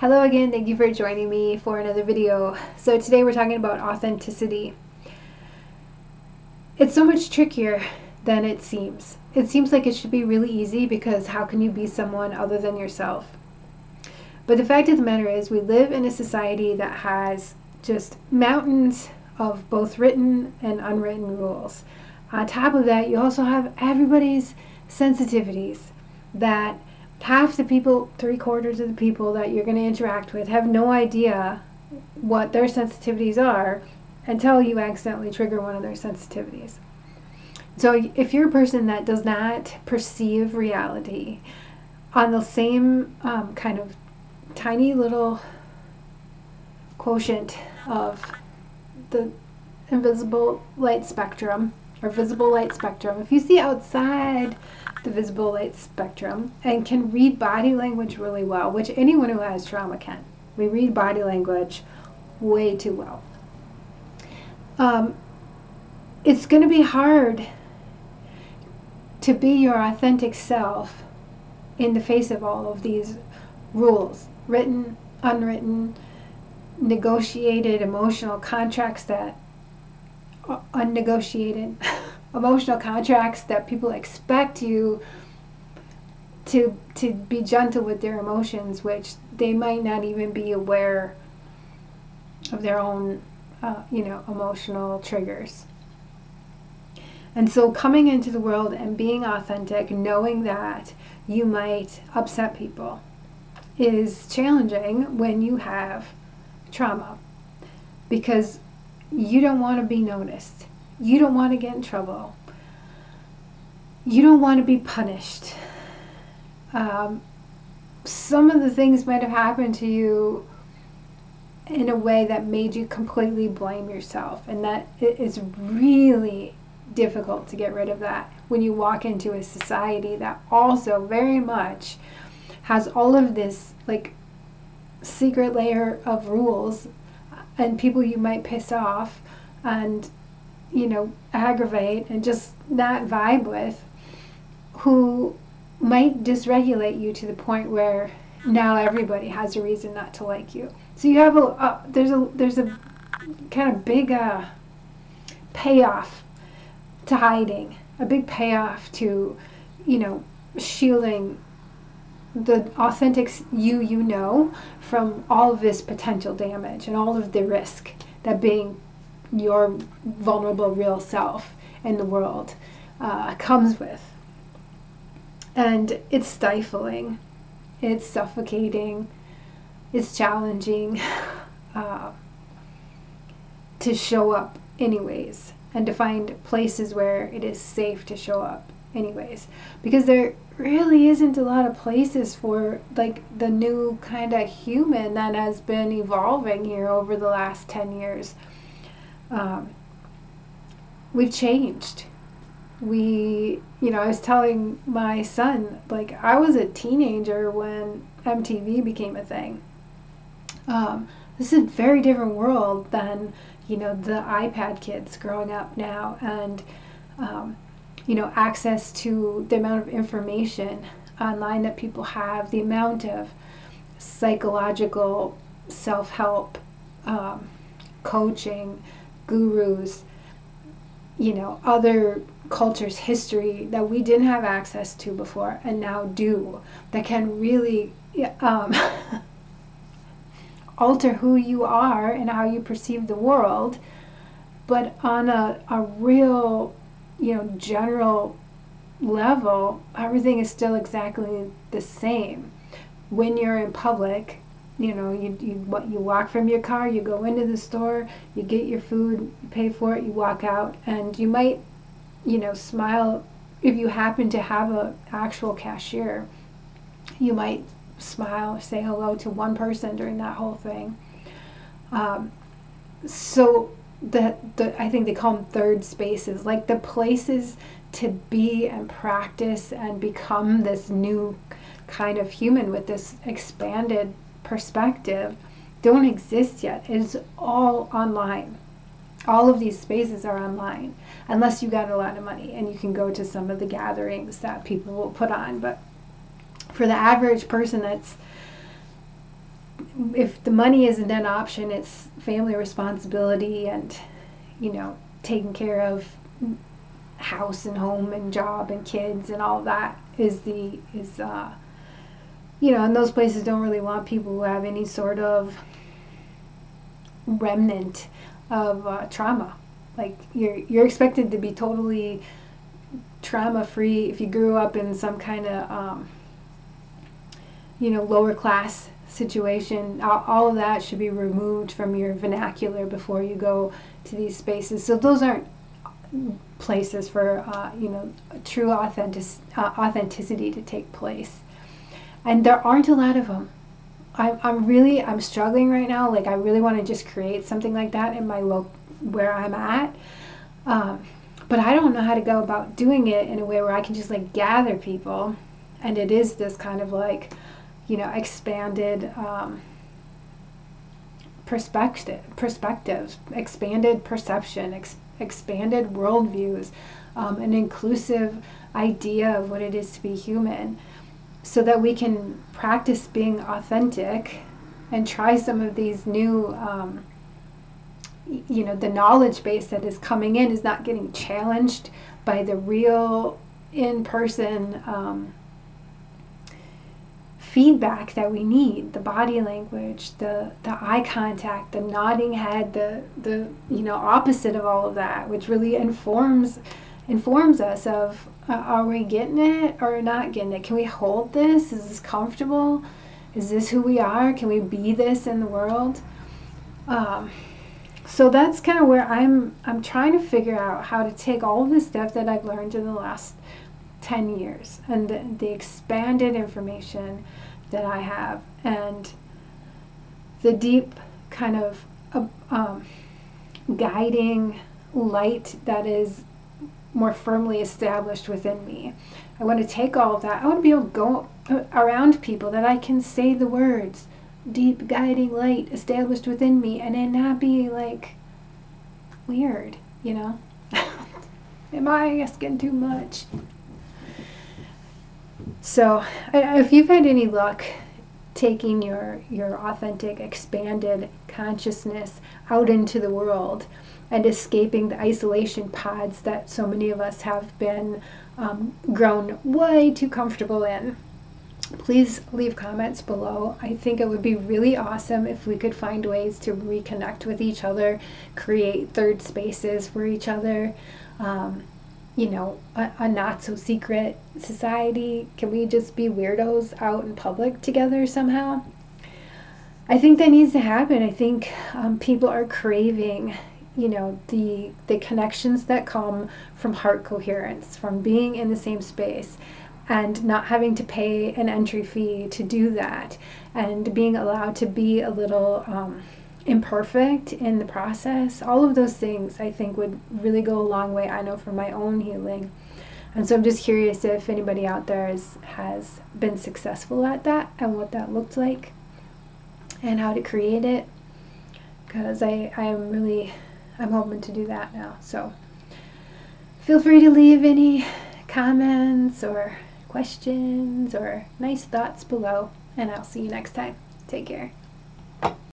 Hello again, thank you for joining me for another video. So today we're talking about authenticity. It's so much trickier than it seems. It seems like it should be really easy because how can you be someone other than yourself? But the fact of the matter is we live in a society that has just mountains of both written and unwritten rules. On top of that, you also have everybody's sensitivities that half the people, 3/4 of the people that you're going to interact with have no idea what their sensitivities are until you accidentally trigger one of their sensitivities. So if you're a person that does not perceive reality on the same kind of tiny little quotient of the invisible light spectrum or visible light spectrum, if you see outside the visible light spectrum and can read body language really well, which anyone who has trauma can, we read body language way too well. It's going to be hard to be your authentic self in the face of all of these rules, written, unwritten, negotiated emotional contracts that unnegotiated emotional contracts that people expect you to be gentle with their emotions, which they might not even be aware of their own emotional triggers. And so coming into the world and being authentic, knowing that you might upset people, is challenging when you have trauma, because you don't want to be noticed. You don't want to get in trouble. You don't want to be punished. Some of the things might have happened to you in a way that made you completely blame yourself, and that it is really difficult to get rid of that when you walk into a society that also very much has all of this like secret layer of rules and people you might piss off and aggravate and just not vibe with, who might dysregulate you to the point where now everybody has a reason not to like you. So you have there's a kind of big payoff to hiding, a big payoff to shielding the authentic you from all of this potential damage and all of the risk that being your vulnerable real self in the world comes with. And it's stifling, it's suffocating, it's challenging to show up anyways, and to find places where it is safe to show up anyways, because there really isn't a lot of places for like the new kind of human that has been evolving here over the last 10 years. We've changed. I was telling my son, like, I was a teenager when MTV became a thing. This is a very different world than the iPad kids growing up now, and access to the amount of information online that people have, the amount of psychological self-help, coaching, gurus, other cultures' history that we didn't have access to before and now do, that can really alter who you are and how you perceive the world, but on a real general level, everything is still exactly the same. When you're in public, you walk from your car, you go into the store, you get your food, you pay for it, you walk out, and you might smile if you happen to have an actual cashier. You might smile, say hello to one person during that whole thing. So I think they call them third spaces, like the places to be and practice and become this new kind of human with this expanded perspective, don't exist yet. It's all online. All of these spaces are online, unless you got a lot of money and you can go to some of the gatherings that people will put on. But for the average person that's if the money isn't an option, it's family responsibility and, taking care of house and home and job and kids and all that and those places don't really want people who have any sort of remnant of trauma. Like you're expected to be totally trauma free if you grew up in some kind of lower class situation. All of that should be removed from your vernacular before you go to these spaces. So those aren't places for true authenticity to take place, and there aren't a lot of them. I'm struggling right now. Like I really want to just create something like that in my where I'm at, but I don't know how to go about doing it in a way where I can just like gather people, and it is this kind of like expanded perspectives, expanded perception, expanded worldviews, an inclusive idea of what it is to be human, so that we can practice being authentic and try some of these new, the knowledge base that is coming in is not getting challenged by the real in-person feedback that we need, the body language, the eye contact, the nodding head, the opposite of all of that, which really informs us of are we getting it or not getting it? Can we hold this? Is this comfortable? Is this who we are? Can we be this in the world? So that's kind of where I'm trying to figure out how to take all of the stuff that I've learned in the last 10 years and the expanded information that I have and the deep kind of guiding light that is more firmly established within me. I want to take all of that. I want to be able to go around people that I can say the words, deep guiding light established within me, and it not be like weird, Am I asking too much? So, if you've had any luck taking your authentic, expanded consciousness out into the world and escaping the isolation pods that so many of us have been grown way too comfortable in, please leave comments below. I think it would be really awesome if we could find ways to reconnect with each other, create third spaces for each other. A not so secret society. Can we just be weirdos out in public together somehow? I think that needs to happen. I think people are craving, the connections that come from heart coherence, from being in the same space and not having to pay an entry fee to do that, and being allowed to be a little imperfect in the process. All of those things I think would really go a long way, I know, for my own healing. And so I'm just curious if anybody out there has been successful at that and what that looked like and how to create it, because I'm hoping to do that now. So feel free to leave any comments or questions or nice thoughts below, and I'll see you next time. Take care.